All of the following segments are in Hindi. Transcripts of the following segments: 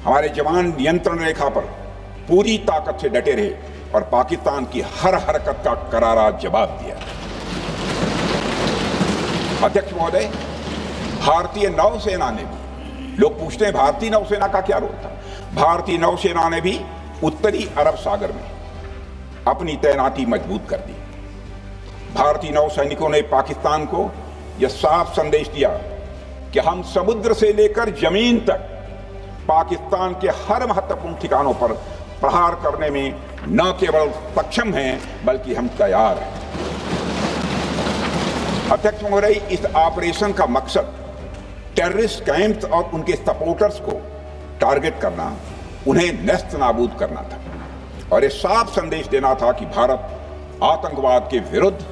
हमारे जवान नियंत्रण रेखा पर पूरी ताकत से डटे रहे और पाकिस्तान की हर हरकत का करारा जवाब दिया। अध्यक्ष महोदय, भारतीय नौसेना ने भी, लोग पूछते हैं भारतीय नौसेना का क्या रोल था, भारतीय नौसेना ने भी उत्तरी अरब सागर में अपनी तैनाती मजबूत कर दी। भारतीय नौसैनिकों ने पाकिस्तान को यह साफ संदेश दिया कि हम समुद्र से लेकर जमीन तक पाकिस्तान के हर महत्वपूर्ण ठिकानों पर प्रहार करने में न केवल सक्षम हैं बल्कि हम तैयार हैं। अध्यक्ष महोदय, इस ऑपरेशन का मकसद टेररिस्ट कैंप्स और उनके सपोर्टर्स को टारगेट करना, उन्हें नेस्त नाबूद करना था और ये साफ संदेश देना था कि भारत आतंकवाद के विरुद्ध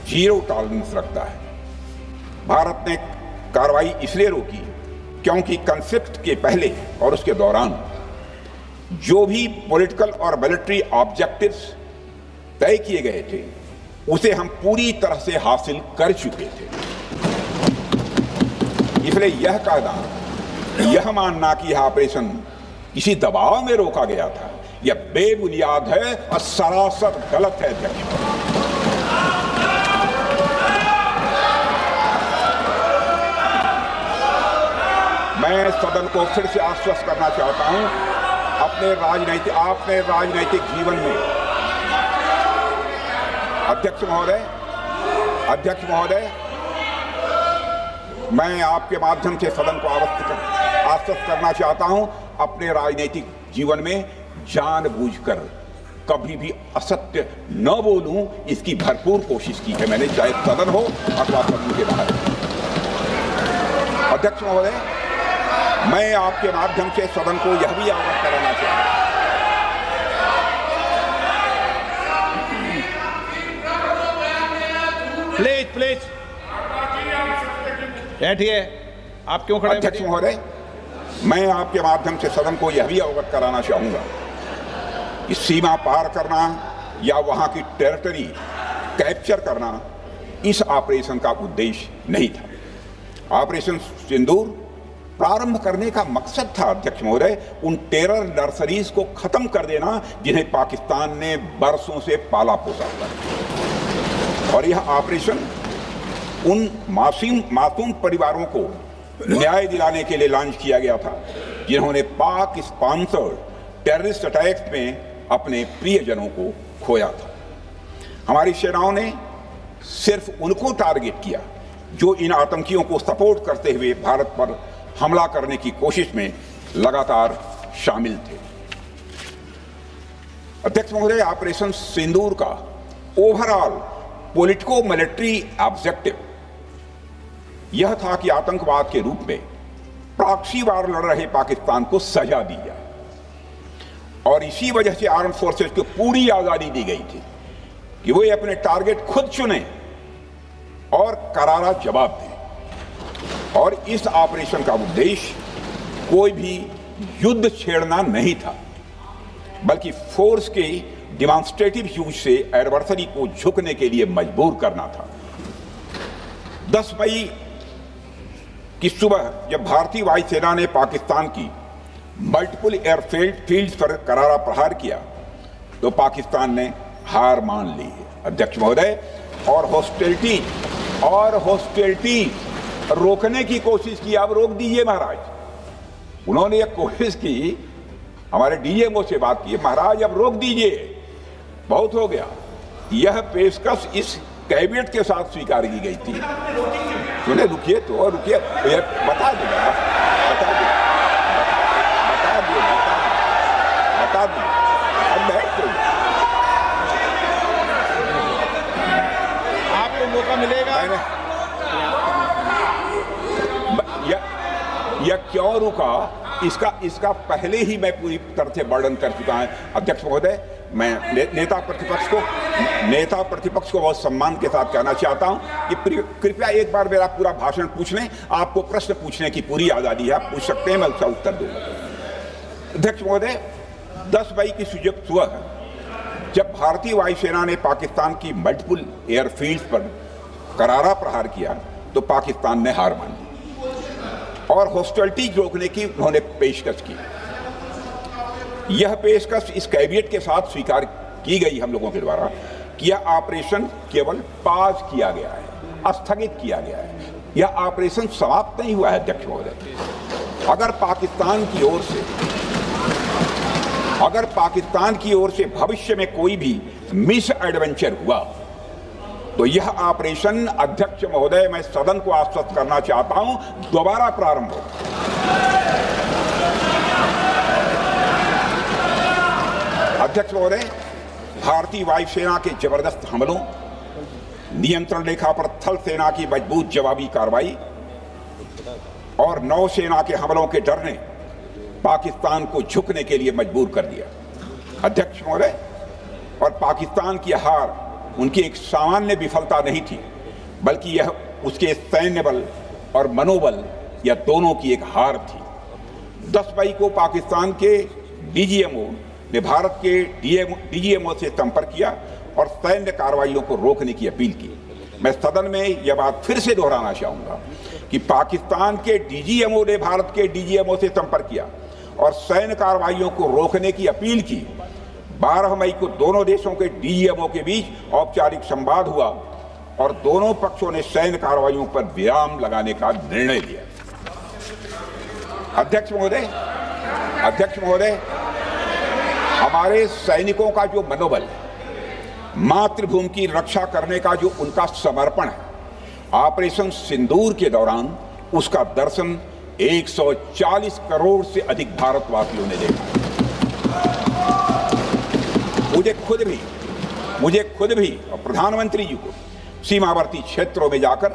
जीरो टॉलरेंस रखता है। भारत ने कार्रवाई इसलिए रोकी क्योंकि कॉन्फ्लिक्ट के पहले और उसके दौरान जो भी पॉलिटिकल और मिलिट्री ऑब्जेक्टिव्स तय किए गए थे उसे हम पूरी तरह से हासिल कर चुके थे। इसलिए यह कहना, यह मानना कि यह ऑपरेशन किसी दबाव में रोका गया था, यह बेबुनियाद है और सरासर गलत है। अध्यक्ष, मैं सदन को फिर से आश्वस्त करना चाहता हूं, अपने राजनीतिक जीवन में अध्यक्ष महोदय, मैं आपके माध्यम से सदन को आश्वस्त करना चाहता हूं, अपने राजनीतिक जीवन में जानबूझकर कभी भी असत्य न बोलूं, इसकी भरपूर कोशिश की है मैंने, चाहे सदन हो अथवा सदन के बाहर। अध्यक्ष महोदय, मैं आपके माध्यम से सदन को यह भी अवगत कराना चाहता हूं, प्लीज बैठिए। आप क्यों खड़े? अध्यक्ष महोदय, मैं आपके माध्यम से सदन को यह भी अवगत कराना चाहूंगा कि सीमा पार करना या वहां की टेरिटरी कैप्चर करना इस ऑपरेशन का उद्देश्य नहीं था। ऑपरेशन सिंदूर प्रारंभ करने का मकसद था अध्यक्ष महोदय, उन टेरर नर्सरीज को खत्म कर देना जिन्हें पाकिस्तान ने बरसों से पाला पोसा था। और यह ऑपरेशन उन मासूम परिवारों को न्याय दिलाने के लिए लॉन्च किया गया था जिन्होंने पाक स्पॉन्सर्ड टेररिस्ट अटैक्स में अपने प्रियजनों को खोया था। हमारी सेनाओं ने सिर्फ उनको टारगेट किया जो इन आतंकियों को सपोर्ट करते हुए भारत पर हमला करने की कोशिश में लगातार शामिल थे। अध्यक्ष महोदय, ऑपरेशन सिंदूर का ओवरऑल पॉलिटिको मिलिट्री ऑब्जेक्टिव यह था कि आतंकवाद के रूप में प्रॉक्सी वार लड़ रहे पाकिस्तान को सजा दी जाए और इसी वजह से आर्म फोर्सेस को पूरी आजादी दी गई थी कि वे अपने टारगेट खुद चुने और करारा जवाब दें। और इस ऑपरेशन का उद्देश्य कोई भी युद्ध छेड़ना नहीं था, बल्कि फोर्स के डिमॉन्स्ट्रेटिव यूज से एडवर्सरी को झुकने के लिए मजबूर करना था। 10 मई की सुबह जब भारतीय वायुसेना ने पाकिस्तान की मल्टीपल एयरफील्ड पर करारा प्रहार किया तो पाकिस्तान ने हार मान ली है अध्यक्ष महोदय, और हॉस्टिलिटी रोकने की कोशिश की। अब रोक दीजिए महाराज। उन्होंने एक कोशिश की, हमारे डीएमओ से बात की, महाराज अब रोक दीजिए, बहुत हो गया। यह पेशकश इस कैबिनेट के साथ स्वीकार की गई थी। सुने, रुकिए तो रुकिए, बता दो अब बैठ जाइए, आपको मौका मिलेगा। यह क्यों रुका, इसका पहले ही मैं पूरी तरह से वर्णन कर चुका हूं अध्यक्ष महोदय। मैं नेता प्रतिपक्ष को बहुत सम्मान के साथ कहना चाहता हूं कि कृपया एक बार मेरा पूरा भाषण पूछ लें। आपको प्रश्न पूछने की पूरी आजादी है, आप पूछ सकते हैं, मैं उसका उत्तर दूंगा। अध्यक्ष महोदय, 10 मई की सुबह जब भारतीय वायुसेना ने पाकिस्तान की मल्टीपल एयरफील्ड्स पर करारा प्रहार किया तो पाकिस्तान ने हार मान ली और हॉस्टिलिटी रोकने की उन्होंने पेशकश की। यह पेशकश इस कैविएट के साथ स्वीकार की गई हम लोगों के द्वारा कि यह ऑपरेशन केवल पाज किया गया है, स्थगित किया गया है। यह ऑपरेशन समाप्त नहीं हुआ है अध्यक्ष महोदय। अगर पाकिस्तान की ओर से भविष्य में कोई भी मिस एडवेंचर हुआ तो यह ऑपरेशन, अध्यक्ष महोदय, मैं सदन को आश्वस्त करना चाहता हूं, दोबारा प्रारंभ होगा। अध्यक्ष महोदय, भारतीय वायुसेना के जबरदस्त हमलों, नियंत्रण रेखा पर थल सेना की मजबूत जवाबी कार्रवाई और नौसेना के हमलों के डर ने पाकिस्तान को झुकने के लिए मजबूर कर दिया। अध्यक्ष महोदय, और पाकिस्तान की हार उनकी एक सामान्य विफलता नहीं थी, बल्कि यह उसके सैन्य बल और मनोबल या दोनों की एक हार थी। 10 मई को पाकिस्तान के डीजीएमओ ने भारत के डीजीएमओ से संपर्क किया और सैन्य कार्रवाइयों को रोकने की अपील की। मैं सदन में यह बात फिर से दोहराना चाहूंगा कि पाकिस्तान के डीजीएमओ ने भारत के डीजीएमओ से संपर्क किया और सैन्य कार्रवाइयों को रोकने की अपील की। 12 मई को दोनों देशों के डीजीएमओ के बीच औपचारिक संवाद हुआ और दोनों पक्षों ने सैन्य कार्रवाइयों पर विराम लगाने का निर्णय लिया। अध्यक्ष महोदय, हमारे सैनिकों का जो मनोबल, मातृभूमि की रक्षा करने का जो उनका समर्पण है, ऑपरेशन सिंदूर के दौरान उसका दर्शन 140 करोड़ से अधिक भारतवासियों ने देखा। मुझे खुद भी और प्रधानमंत्री जी को सीमावर्ती क्षेत्रों में जाकर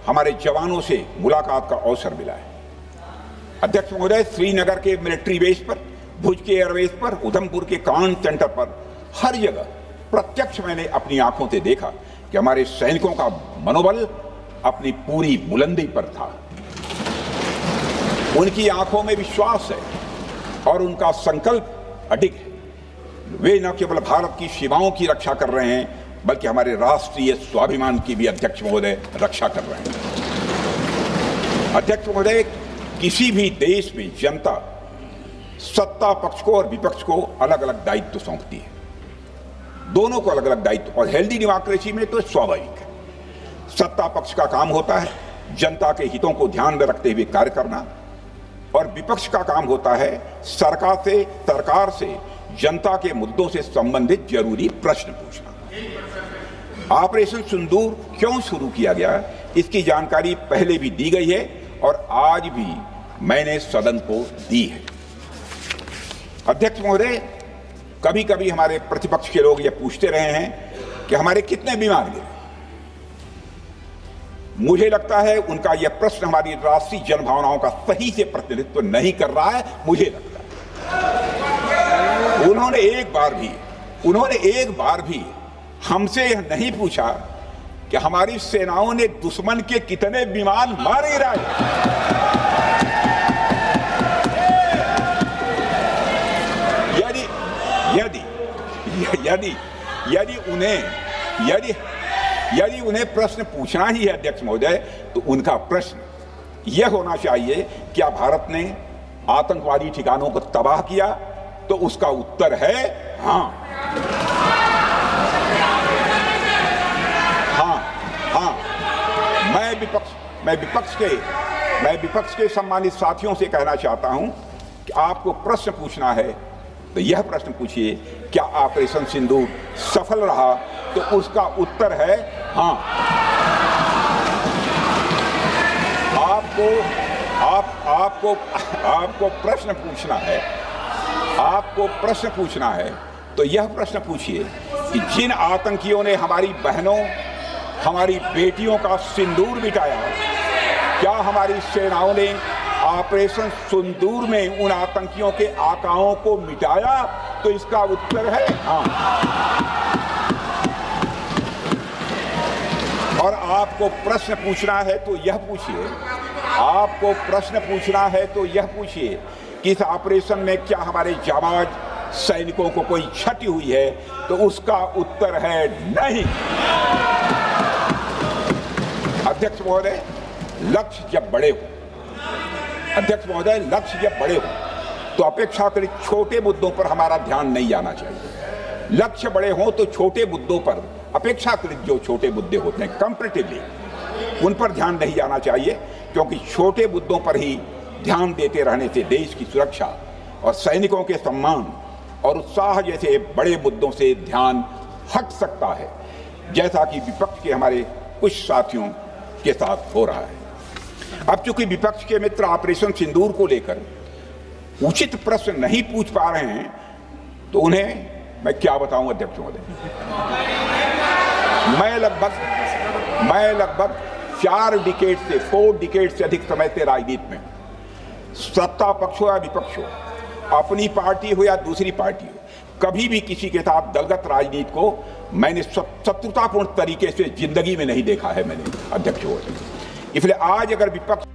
हमारे जवानों से मुलाकात का अवसर मिला है। अध्यक्ष महोदय, श्रीनगर के मिलिट्री बेस पर, भुज के एयरबेस पर, उधमपुर के कमांड सेंटर पर, हर जगह प्रत्यक्ष मैंने अपनी आंखों से देखा कि हमारे सैनिकों का मनोबल अपनी पूरी बुलंदी पर था। उनकी आंखों में विश्वास है और उनका संकल्प अडिग है। वे न केवल भारत की सीमाओं की रक्षा कर रहे हैं, बल्कि हमारे राष्ट्रीय स्वाभिमान की भी, अध्यक्ष महोदय, रक्षा कर रहे हैं। अध्यक्ष महोदय, किसी भी देश में जनता सत्ता पक्ष को और विपक्ष को अलग अलग दायित्व सौंपती है, दोनों को अलग अलग दायित्व, और हेल्दी डेमोक्रेसी में तो स्वाभाविक है। सत्ता पक्ष का काम होता है जनता के हितों को ध्यान में रखते हुए कार्य करना, और विपक्ष का काम होता है सरकार से जनता के मुद्दों से संबंधित जरूरी प्रश्न पूछना। ऑपरेशन सिंदूर क्यों शुरू किया गया, इसकी जानकारी पहले भी दी गई है और आज भी मैंने सदन को दी है। अध्यक्ष महोदय, कभी कभी हमारे प्रतिपक्ष के लोग ये पूछते रहे हैं कि हमारे कितने बीमार गिरे। मुझे लगता है उनका यह प्रश्न हमारी राष्ट्रीय जनभावनाओं का सही से प्रतिनिधित्व नहीं कर रहा है। मुझे लगता है उन्होंने एक बार भी हमसे यह नहीं पूछा कि हमारी सेनाओं ने दुश्मन के कितने विमान मार गिराए। यदि उन्हें प्रश्न पूछना ही है अध्यक्ष महोदय, तो उनका प्रश्न यह होना चाहिए, क्या भारत ने आतंकवादी ठिकानों को तबाह किया? तो उसका उत्तर है हाँ। मैं विपक्ष के सम्मानित साथियों से कहना चाहता हूं कि आपको प्रश्न पूछना है तो यह प्रश्न पूछिए, क्या ऑपरेशन सिंदूर सफल रहा? तो उसका उत्तर है हाँ। आपको प्रश्न पूछना है तो यह प्रश्न पूछिए कि जिन आतंकियों ने हमारी बहनों, हमारी बेटियों का सिंदूर मिटाया, क्या हमारी सेनाओं ने ऑपरेशन सिंदूर में उन आतंकियों के आकाओं को मिटाया? तो इसका उत्तर है हाँ। और आपको प्रश्न पूछना है तो यह पूछिए कि इस ऑपरेशन में क्या हमारे जाबाज सैनिकों को कोई क्षति हुई है? तो उसका उत्तर है नहीं। अध्यक्ष महोदय, लक्ष्य जब बड़े हो तो अपेक्षाकृत छोटे मुद्दों पर हमारा ध्यान नहीं जाना चाहिए। लक्ष्य बड़े हों तो छोटे मुद्दों पर, अपेक्षाकृत जो छोटे मुद्दे होते हैं कंपैरेटिवली, उन पर ध्यान नहीं जाना चाहिए, क्योंकि छोटे मुद्दों पर ही ध्यान देते रहने से देश की सुरक्षा और सैनिकों के सम्मान और उत्साह जैसे बड़े मुद्दों से ध्यान हट सकता है, जैसा कि विपक्ष के हमारे कुछ साथियों के साथ हो रहा है। अब चूंकि विपक्ष के मित्र ऑपरेशन सिंदूर को लेकर उचित प्रश्न नहीं पूछ पा रहे हैं, तो उन्हें मैं क्या बताऊं अध्यक्ष महोदय। मैं लगभग 4 डिकेड से अधिक समय से राजनीति में, सत्ता पक्ष हो या विपक्ष हो, अपनी पार्टी हो या दूसरी पार्टी हो, कभी भी किसी के साथ दलगत राजनीति को मैंने शत्रुतापूर्ण तरीके से जिंदगी में नहीं देखा है मैंने, अध्यक्ष महोदय। इसलिए आज अगर विपक्ष